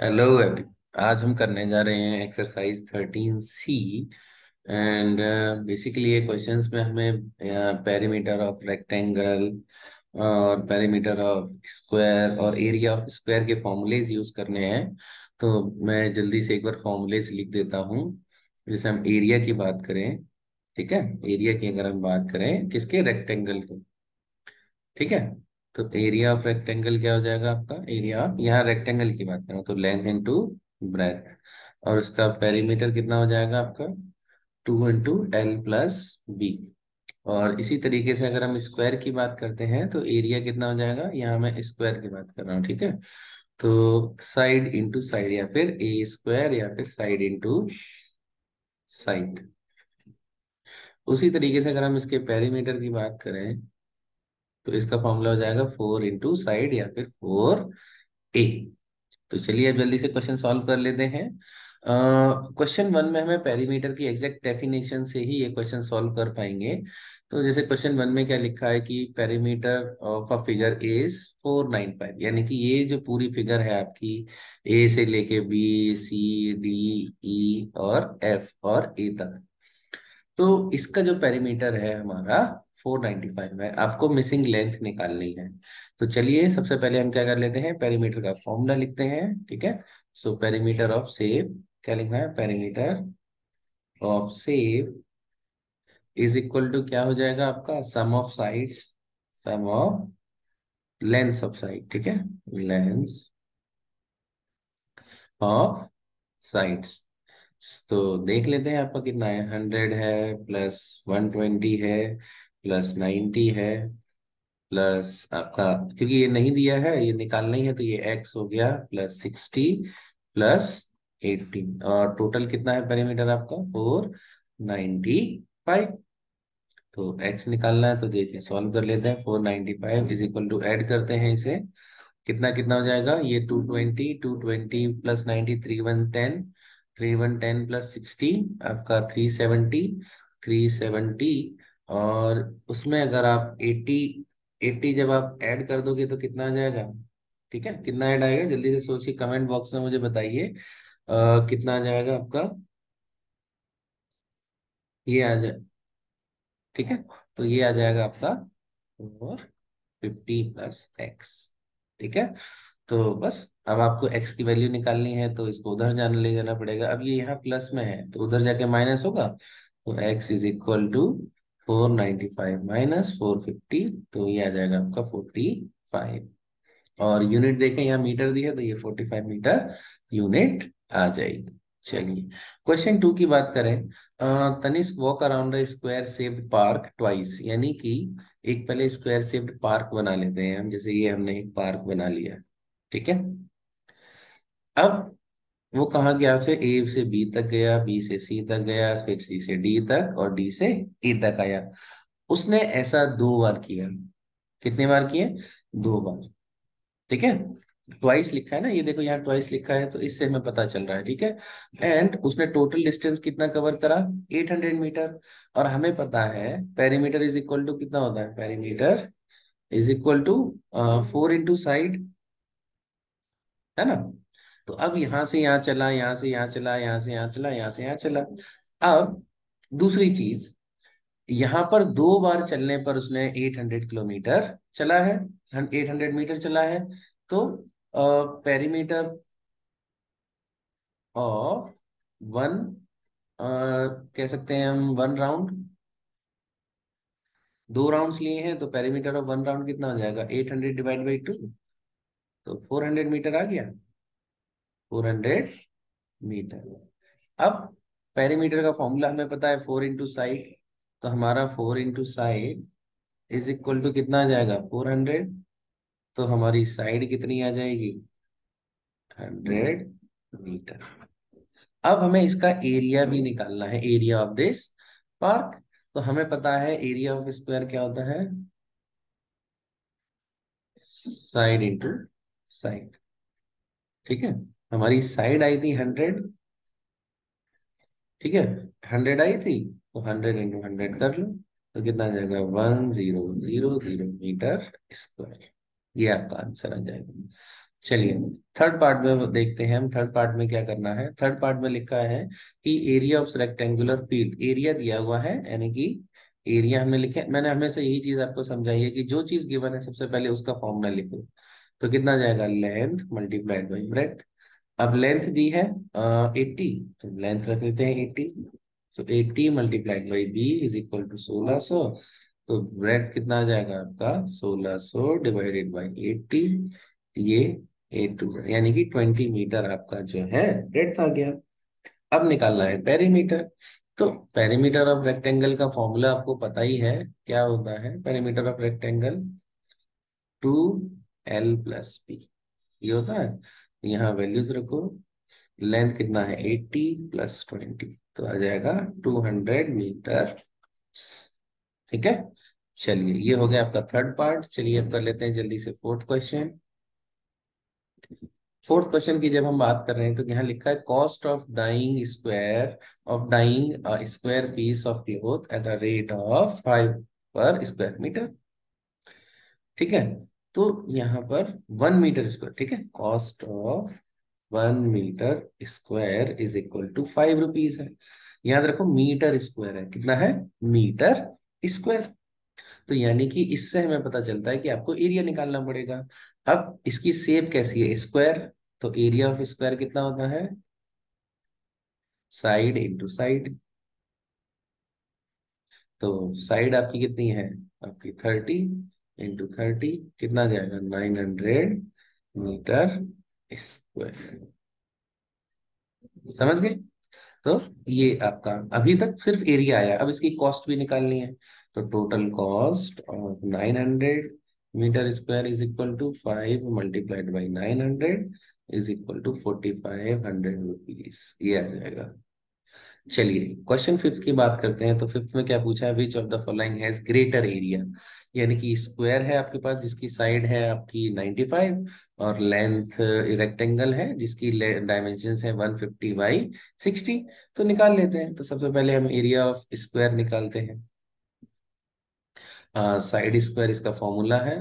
Hello every. आज हम करने जा रहे हैं एक्सरसाइज 13C। एंड बेसिकली ये क्वेश्चंस में हमें पेरीमीटर ऑफ रेक्टेंगल और पेरीमीटर ऑफ स्क्वायर और एरिया ऑफ स्क्वायर के फॉर्मूलेज यूज करने हैं। तो मैं जल्दी से एक बार फॉर्मूलेज लिख देता हूँ। जैसे हम एरिया की बात करें, ठीक है। एरिया की अगर हम बात करें किसके, रेक्टेंगल के, ठीक है। तो एरिया ऑफ रेक्टेंगल क्या हो जाएगा आपका, एरिया ऑफ, यहाँ रेक्टेंगल की बात करें तो लेंथ इंटू ब्रेथ, और उसका पेरीमीटर कितना हो जाएगा आपका 2 इंटू L प्लस B। और इसी तरीके से अगर हम स्क्वायर की बात करते हैं तो एरिया कितना हो जाएगा, यहाँ मैं स्क्वायर की बात कर रहा हूँ, ठीक है। तो साइड इंटू साइड, या फिर ए स्क्वायर, या फिर साइड इंटू साइड। उसी तरीके से अगर हम इसके पेरीमीटर की बात करें तो इसका फॉर्मूला हो जाएगा 4 इंटू साइड, या फिर 4A। तो चलिए अब जल्दी से क्वेश्चन सॉल्व कर लेते हैं। क्वेश्चन वन में हमें पेरीमीटर की एग्जैक्ट डेफिनेशन से ही ये क्वेश्चन सॉल्व कर पाएंगे। तो जैसे क्वेश्चन वन में क्या लिखा है कि perimeter of a figure is 495, यानी कि ये जो पूरी फिगर है आपकी, ए से लेके B C D E और F और A तक, तो इसका जो पेरीमीटर है हमारा 495 है। आपको मिसिंग लेंथ निकालनी है। तो चलिए सबसे पहले हम क्या कर लेते हैं, पेरीमीटर का फॉर्मूला लिखते हैं, ठीक है। सो पेरीमीटर ऑफ शेप क्या लिखना है, perimeter of shape is equal to क्या हो जाएगा आपका, sum of sides, sum of length of side, ठीक है, लेंथ ऑफ साइड्स। तो देख लेते हैं आपका कितना है, 100 है, प्लस 120 है, प्लस 90 है, प्लस आपका, क्योंकि ये नहीं दिया है, ये निकालना ही है, तो ये x हो गया, प्लस 60, प्लस 18, और टोटल कितना है पेरीमीटर आपका 495। तो x निकालना है, तो देखिए सॉल्व कर लेते हैं। 495 इज इक्वल टू, ऐड करते हैं इसे, कितना कितना हो जाएगा, ये 220 प्लस 90, 3110, 3110 प्लस 60 आपका 370, 370। और उसमें अगर आप 80, 80 जब आप ऐड कर दोगे तो कितना आ जाएगा, ठीक है, कितना ऐड आएगा, जल्दी से सोचिए, कमेंट बॉक्स में मुझे बताइए कितना आ जाएगा आपका, ये आ जाए, ठीक है। तो ये आ जाएगा आपका, और 50 प्लस x, ठीक है। तो बस अब आपको x की वैल्यू निकालनी है, तो इसको उधर जाने ले जाना पड़ेगा। अब ये यहाँ प्लस में है तो उधर जाके माइनस होगा, तो x is equal to 495 minus 450, तो ये आ जाएगा आपका 45। और यूनिट देखें, यहाँ मीटर दी है तो ये 45 मीटर यूनिट आ जाएगी। चलिए क्वेश्चन टू की बात करें। Tanishq walk around a square shaped park twice, यानी कि एक पहले स्क्वायर शेप्ड पार्क बना लेते हैं हम, जैसे ये हमने एक पार्क बना लिया, ठीक है। अब वो कहाँ गया, से ए से बी तक गया, बी से सी तक गया, फिर सी से डी तक, और डी से ई तक आया। उसने ऐसा 2 बार किया। कितने बार किए, 2 बार, ठीक है। ट्वाइस लिखा है ना, ये देखो यहाँ ट्वाइस लिखा है, तो इससे हमें पता चल रहा है, ठीक है। एंड उसने टोटल डिस्टेंस कितना कवर करा, 800 मीटर। और हमें पता है पेरीमीटर इज इक्वल टू कितना होता है, perimeter is equal to 4 into side, है ना। तो अब यहाँ से यहाँ चला, यहाँ से यहाँ चला, यहाँ से यहाँ चला, यहाँ से यहाँ चला। अब दूसरी चीज, यहाँ पर 2 बार चलने पर उसने 800 किलोमीटर चला है, 800 मीटर चला है। तो पेरीमीटर ऑफ वन, कह सकते हैं हम 1 राउंड, 2 राउंड्स लिए हैं, तो पेरीमीटर ऑफ 1 राउंड कितना हो जाएगा, 800 डिवाइड बाई 2, तो 400 मीटर आ गया, 400 मीटर। अब पेरीमीटर का फॉर्मूला हमें पता है 4 इंटू साइड, तो हमारा 4 into side is equal to कितना आ जाएगा, 400। तो हमारी साइड कितनी आ जाएगी, 100 मीटर। अब हमें इसका एरिया भी निकालना है, एरिया ऑफ दिस पार्क। तो हमें पता है एरिया ऑफ स्क्वायर क्या होता है, साइड इंटू साइड, ठीक है। हमारी साइड आई थी 100, ठीक है, 100 आई थी, तो 100 इंटू 100 कर लो, तो कितना आ जाएगा, 1000 मीटर स्क्वायर। ये आपका आंसर आ जाएगा। चलिए थर्ड पार्ट में देखते हैं हम। थर्ड पार्ट में क्या करना है? थर्ड पार्ट में लिखा है कि area of rectangular field, area दिया हुआ है, यानी कि एरिया हमने लिखा है। मैंने हमेशा यही चीज आपको समझाई है कि जो चीज गिवन है सबसे पहले उसका फॉर्मूला लिखो। तो कितना जाएगा? Length multiplied by breadth. अब लेंथ दी है 80, तो लेंथ रख लेते हैं 80। So 80 multiplied by B is equal to 1600। तो ब्रेड्थ कितना आ जाएगा आपका? 1600 डिवाइडेड बाई 80। ये 82 यानी कि 20 मीटर आपका जो है ब्रेड्थ आ गया। अब निकालना है पेरीमीटर। तो पेरीमीटर ऑफ रेक्टेंगल का फॉर्मूला आपको पता ही है। क्या होता है पेरीमीटर ऑफ रेक्टेंगल? 2l+b, ये होता है। यहाँ वैल्यूज रखो। लेंथ कितना है? 80 + 20, तो आ जाएगा 200 मीटर। ठीक है। चलिए ये हो गया आपका थर्ड पार्ट। चलिए अब कर लेते हैं जल्दी से फोर्थ क्वेश्चन। फोर्थ क्वेश्चन की जब हम बात कर रहे हैं तो यहाँ लिखा है cost of dyeing square piece of cloth at the rate of 5 per square metre. ठीक है। तो यहाँ पर 1 मीटर स्क्वायर, ठीक है, cost of 1 metre square is equal to 5 rupees है। याद रखो मीटर स्क्वायर है, कितना है? Metre square. तो यानी कि इससे हमें पता चलता है कि आपको एरिया निकालना पड़ेगा। अब इसकी शेप कैसी है? स्क्वायर। तो एरिया ऑफ स्क्वायर कितना होता है? Side into side. तो साइड आपकी कितनी है? आपकी 30 इंटू 30 कितना जाएगा? 900 मीटर स्क्वायर। समझ गए? तो ये आपका अभी तक सिर्फ एरिया आया, अब इसकी कॉस्ट भी निकालनी है। तो total cost of 900 metre square is equal to 5 × 900 is equal to 4500 rupees, ये आ जाएगा। चलिए क्वेश्चन फिफ्थ की बात करते हैं। तो फिफ्थ में क्या पूछा है? Which of the following has greater area. यानी कि स्क्वायर है आपके पास जिसकी साइड है आपकी 95, और लेंथ रेक्टेंगल है जिसकी डायमेंशन है 150 बाई 60। तो निकाल लेते हैं। तो सबसे पहले हम एरिया ऑफ स्क्वायर निकालते हैं। साइड स्क्वायर इसका फॉर्मूला है,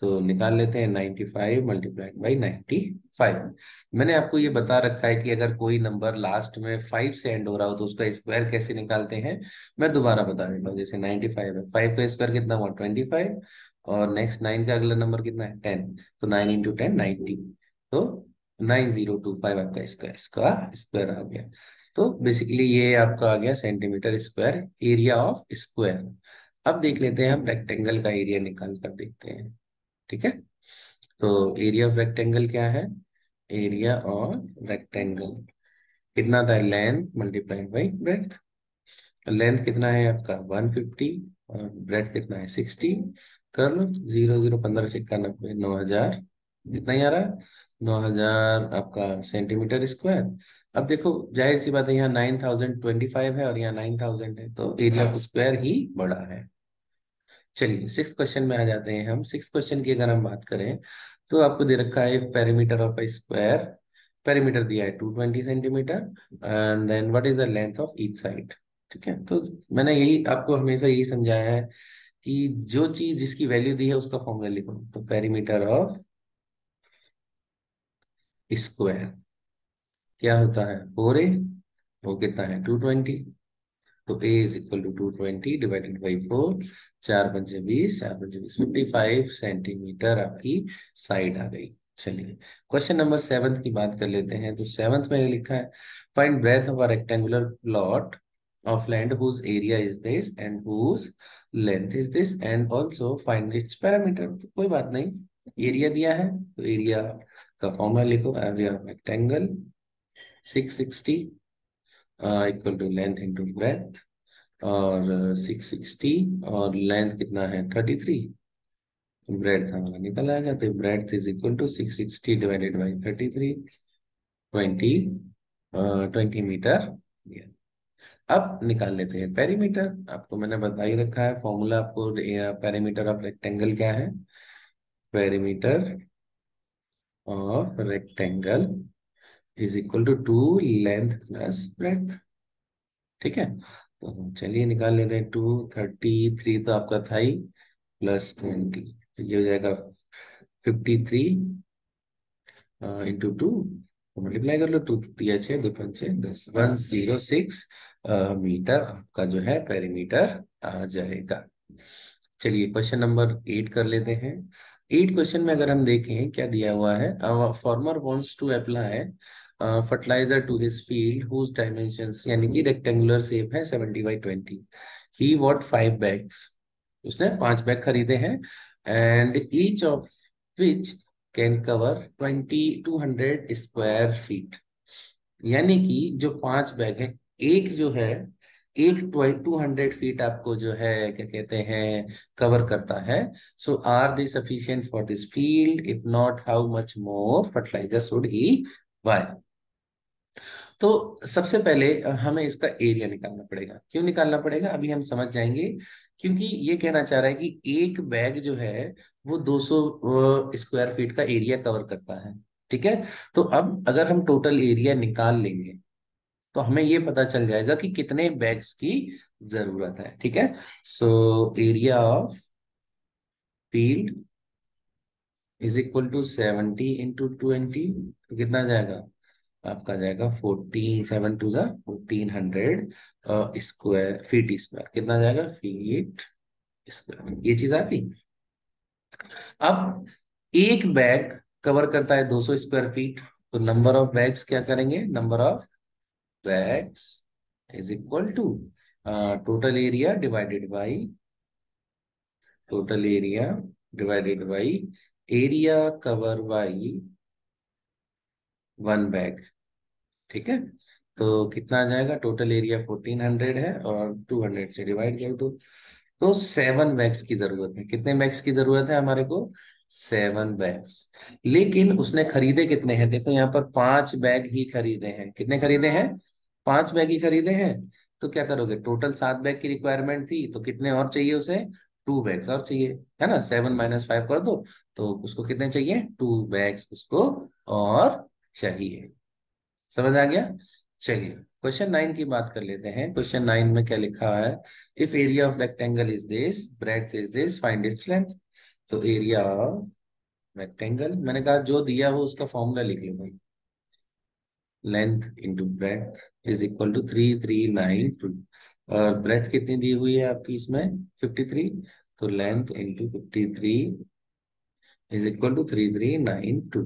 तो निकाल लेते हैं 95 मल्टीप्लाइड बाई 95। मैंने आपको ये बता रखा है कि अगर कोई नंबर लास्ट में 5 से एंड हो रहा हो तो उसका स्क्वायर कैसे निकालते हैं। मैं दोबारा बता देता हूँ। जैसे 95 है, 5 का स्क्वायर कितना हुआ? 25। और नेक्स्ट 9 का अगला नंबर कितना है? 10। तो 9 इंटू 10 90। तो 9025 आपका इसका स्क्वायर आ गया। तो बेसिकली ये आपका आ गया centimetre square area of square. अब देख लेते हैं हम रेक्टेंगल का एरिया निकाल कर देखते हैं। ठीक है। तो एरिया ऑफ रेक्टेंगल क्या है? एरिया ऑफ रेक्टेंगल कितना था? Length multiplied by breadth. Length कितना है आपका? 150, और ब्रेड्थ कितना है? 60। कर लो, 0 0 15 × 90 9000, कितना ही आ रहा है? 9000 आपका सेंटीमीटर स्क्वायर। अब देखो जाहिर सी बात है, यहाँ 9025 है और यहाँ 9000 है, तो एरिया ऑफ स्क्वायर ही बड़ा है। चलिए सिक्स क्वेश्चन में आ जाते हैं हम। सिक्स क्वेश्चन की अगर हम बात करें तो आपको दे रखा है perimeter of a square. Perimeter दिया है 220 centimetre, and then what is the length of each side. ठीक है। तो मैंने यही आपको हमेशा यही समझाया है कि जो चीज जिसकी वैल्यू दी है उसका फॉर्मूला लिखो। तो पेरीमीटर ऑफ स्क्वायर क्या होता है? 4a। वो कितना है? 220। तो A is equal to 220 divided by 4। 4 × 5 = 20, 4 × 5 = 55 centimetre आपकी साइड आ गई। चलिए क्वेश्चन नंबर सेवंथ की बात कर लेते हैं। तो सेवंथ में लिखा है find breadth of a rectangular plot of land whose area is this and whose length is this and also find its parameter. तो कोई बात नहीं, एरिया दिया है तो एरिया का फॉर्मूला लिखो। Area of rectangle 660 equal to length into breadth, और 660 और लेंथ कितना है? 33। ब्रेड हमारा निकल आएगा। तो breadth is equal to 660 divided by 33, 20 20 metre. अब निकाल लेते हैं पेरीमीटर। आपको मैंने बता ही रखा है फॉर्मूला आपको। पेरीमीटर ऑफ रेक्टेंगल क्या है? Perimeter of rectangle is equal to 2 length plus breadth. ठीक है। तो चलिए निकाल लेते हैं। 233 तो आपका था ही, +20, तो ये हो जाएगा 53 इंटू टू, मल्टीप्लाई कर लो, 2 दिया 6, 2 पंचे 10, 106 मीटर आपका जो है पेरीमीटर आ जाएगा। चलिए क्वेश्चन नंबर 8 कर लेते हैं। 8 क्वेश्चन में अगर हम देखें क्या दिया हुआ है, farmer wants to apply fertiliser to his field whose dimensions, यानी कि रेक्टेंगुलर शेप है 70/20, ही वॉट 5 बैग्स, उसने 5 बैग खरीदे हैं, and each of which can cover 200 square feet, यानी कि जो 5 बैग है, एक जो है एक 200 फीट आपको जो है क्या कहते हैं कवर करता है। So are they sufficient for this field, if not how much more fertiliser should he buy. तो सबसे पहले हमें इसका एरिया निकालना पड़ेगा। क्यों निकालना पड़ेगा अभी हम समझ जाएंगे। क्योंकि ये कहना चाह रहा है कि एक बैग जो है वो 200 स्क्वायर फीट का एरिया कवर करता है। ठीक है, तो अब अगर हम टोटल एरिया निकाल लेंगे तो हमें ये पता चल जाएगा कि कितने बैग्स की जरूरत है। ठीक है, so area of field is equal to 70 × 20, तो कितना आ जाएगा आपका, जाएगा 14 7 2 1400 स्क्वायर फीट स्क्वायर, कितना आ जाएगा फीट स्क्वायर, ये चीज आ गई। अब एक बैग कवर करता है 200 स्क्वायर फीट, तो नंबर ऑफ बैग्स क्या करेंगे, number of bags is equal to total area divided by total area divided by area cover by 1 bag. ठीक है, तो कितना आ जाएगा, टोटल एरिया 1400 है और 200 से डिवाइड कर दो, तो 7 बैग्स की जरूरत है। कितने बैग्स की जरूरत है हमारे को, 7 बैग्स। लेकिन उसने खरीदे कितने हैं, देखो यहाँ पर 5 बैग ही खरीदे हैं। कितने खरीदे हैं, 5 बैग ही खरीदे हैं। तो क्या करोगे, टोटल 7 बैग की रिक्वायरमेंट थी, तो कितने और चाहिए उसे, 2 बैग्स और चाहिए, है ना। 7 - 5 कर दो, तो उसको कितने चाहिए, 2 बैग्स उसको और चाहिए। समझ आ गया। चलिए क्वेश्चन 9 की बात कर लेते हैं। क्वेश्चन 9 में क्या लिखा है, if area of rectangle is this, breadth is this, find its length. तो एरिया ऑफ रेक्टेंगल, मैंने कहा जो दिया हो उसका फॉर्मूला लिख लो भाई, length into breadth is equal to 3392, और ब्रेड्थ कितनी दी हुई है आपकी इसमें 53, तो length into 53 is equal to 3392,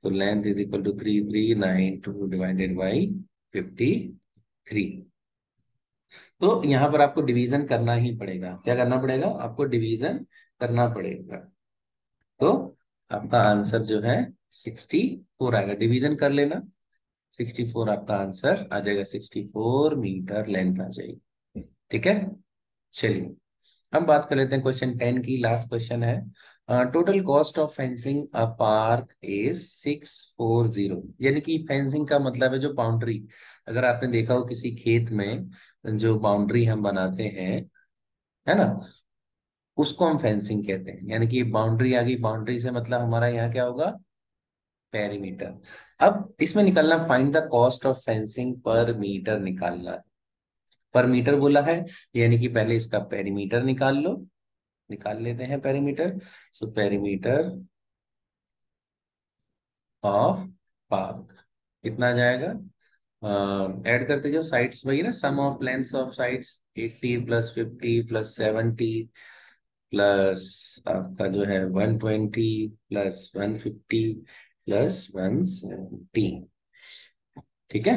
तो length is equal to 3392 divided by 53। तो यहाँ पर आपको डिवीजन करना ही पड़ेगा। क्या करना पड़ेगा, आपको डिवीजन करना पड़ेगा। तो आपका आंसर जो है 64 आएगा, डिवीजन कर लेना। 64 आपका आंसर आ जाएगा, 64 मीटर लेंथ आ जाएगी। ठीक है, चलिए हम बात कर लेते हैं क्वेश्चन 10 की, लास्ट क्वेश्चन है। Total cost of fencing a park is 640, यानी कि फेंसिंग का मतलब है जो बाउंड्री, अगर आपने देखा हो किसी खेत में जो बाउंड्री हम बनाते हैं, है ना, उसको हम फेंसिंग कहते हैं। यानी कि बाउंड्री आ गई, बाउंड्री से मतलब हमारा यहाँ क्या होगा, पेरीमीटर। अब इसमें निकालना, find the cost of fencing पर मीटर निकालना है। पर मीटर बोला है, यानी कि पहले इसका पेरीमीटर निकाल लो, निकाल लेते हैं perimeter. So perimeter of park कितना आ जाएगा, ऐड करते जाओ साइड्स, वही ना, sum of length of sides 80 plus 50 plus 70 plus आपका जो है 120 प्लस 150 प्लस 170। ठीक है,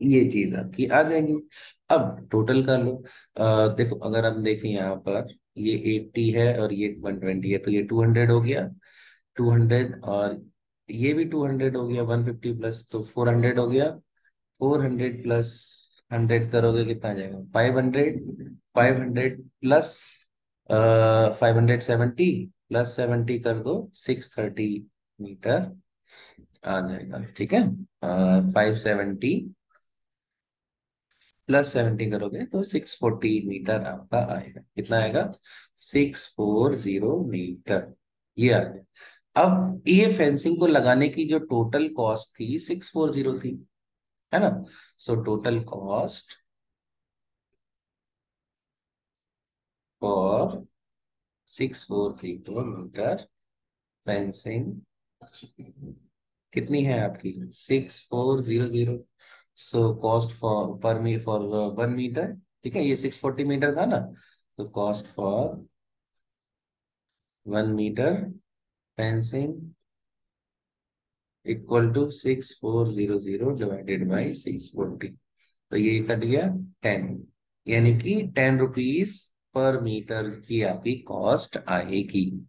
ये चीज आपकी आ जाएगी। अब टोटल कर लो। देखो अगर हम देखें यहाँ पर, ये 80 है और ये 120 है, तो ये 200 हो गया, 200, और ये भी 200 हो गया, 150 प्लस तो 400 हो गया, 400 प्लस 100 करोगे कितना आ जाएगा, 500, 500 प्लस 570 प्लस 70 कर दो, 630 मीटर आ जाएगा। ठीक है, 570 प्लस 70 करोगे तो 640 मीटर आपका आएगा। कितना आएगा, 640 मीटर, ये आ गया। अब ये फेंसिंग को लगाने की जो टोटल कॉस्ट थी 640 थी, है ना। So total cost for 640 metre fencing कितनी है आपकी? 6400। So cost for for 1 metre. ठीक है, ये 640 मीटर था ना, तो cost for 1 metre fencing equal to 6400 divided by 640। तो ये कर दिया 10, यानी कि 10 रुपीज पर मीटर की आपकी कॉस्ट आएगी।